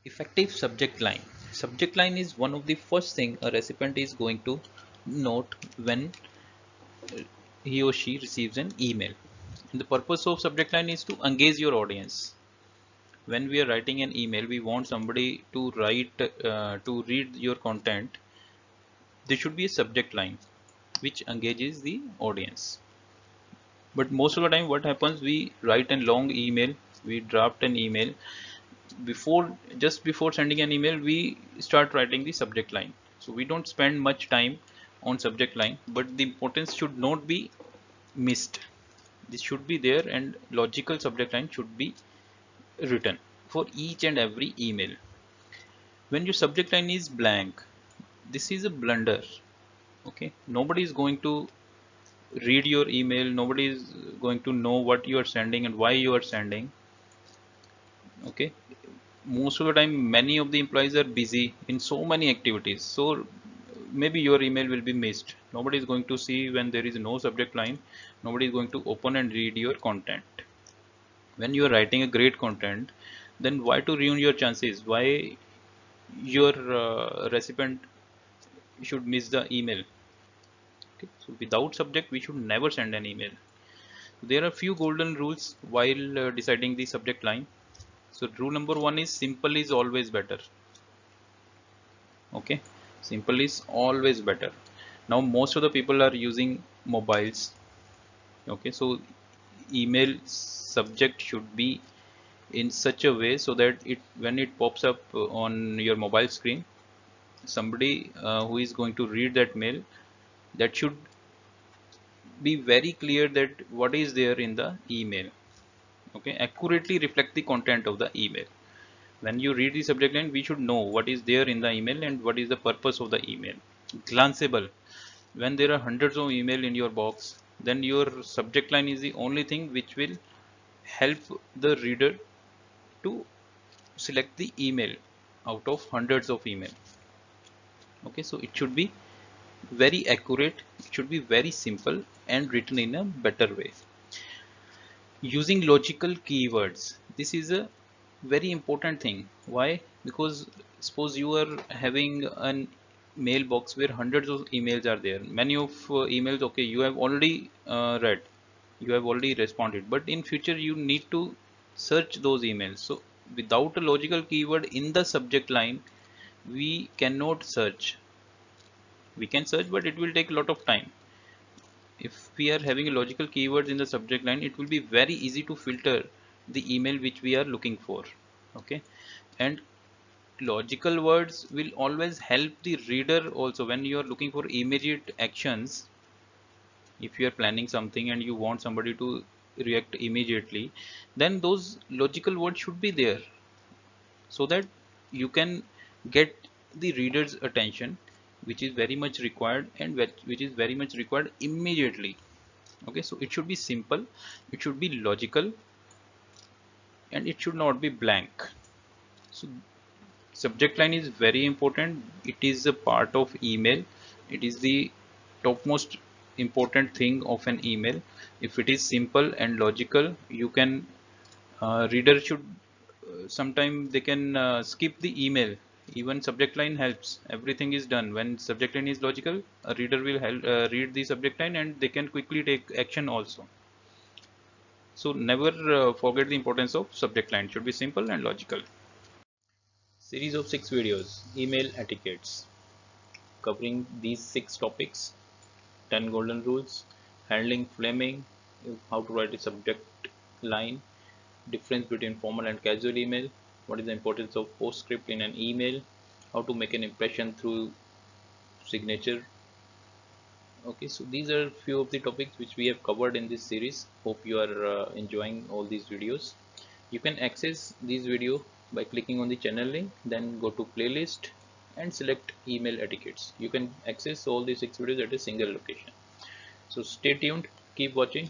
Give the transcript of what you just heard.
Effective subject line. Subject line is one of the first thing a recipient is going to note when he or she receives an email. And the purpose of subject line is to engage your audience. When we are writing an email, we want somebody to read your content. There should be a subject line which engages the audience. But most of the time, what happens? We write a long email, we draft an email, just before sending an email we start writing the subject line, so we don't spend much time on subject line, but the importance should not be missed. This should be there, and logical subject line should be written for each and every email. When your subject line is blank, this is a blunder. Okay, nobody is going to read your email, nobody is going to know what you are sending and why you are sending. Okay, most of the time many of the employees are busy in so many activities, so maybe your email will be missed. Nobody is going to see when there is no subject line. Nobody is going to open and read your content. When you are writing a great content, then why to ruin your chances? Why your recipient should miss the email? Okay, so without subject we should never send an email. There are few golden rules while deciding the subject line. So rule number one is simple is always better. Okay, simple is always better. Now most of the people are using mobiles. Okay, so email subject should be in such a way so that it when it pops up on your mobile screen, somebody who is going to read that mail, that should be very clear that what is there in the email. Okay, accurately reflect the content of the email. When you read the subject line, we should know what is there in the email and what is the purpose of the email. Glanceable. When there are hundreds of email in your box, then your subject line is the only thing which will help the reader to select the email out of hundreds of email. Okay, so it should be very accurate, it should be very simple and written in a better way. Using logical keywords, this is a very important thing. Why? Because suppose you are having an mailbox where hundreds of emails are there, many of emails, okay, you have already read, you have already responded, but in future you need to search those emails. So without a logical keyword in the subject line, we cannot search. We can search, but it will take a lot of time. If we are having a logical keywords in the subject line, it will be very easy to filter the email which we are looking for. Okay, and logical words will always help the reader also when you are looking for immediate actions. If you are planning something and you want somebody to react immediately, then those logical words should be there so that you can get the reader's attention, which is very much required and which is very much required immediately. Okay, so it should be simple, it should be logical, and it should not be blank. So subject line is very important. It is a part of email. It is the topmost important thing of an email. If it is simple and logical, you can reader should sometime they can skip the email. Even subject line helps, everything is done. When subject line is logical, a reader will help read the subject line and they can quickly take action also. So never forget the importance of subject line. It should be simple and logical. Series of 6 videos, email etiquettes, covering these 6 topics: 10 golden rules, handling flaming, how to write a subject line, difference between formal and casual email, what is the importance of postscript in an email, how to make an impression through signature. Okay, so these are few of the topics which we have covered in this series. Hope you are enjoying all these videos. You can access these video by clicking on the channel link, then go to playlist and select email etiquettes. You can access all these 6 videos at a single location. So stay tuned, keep watching.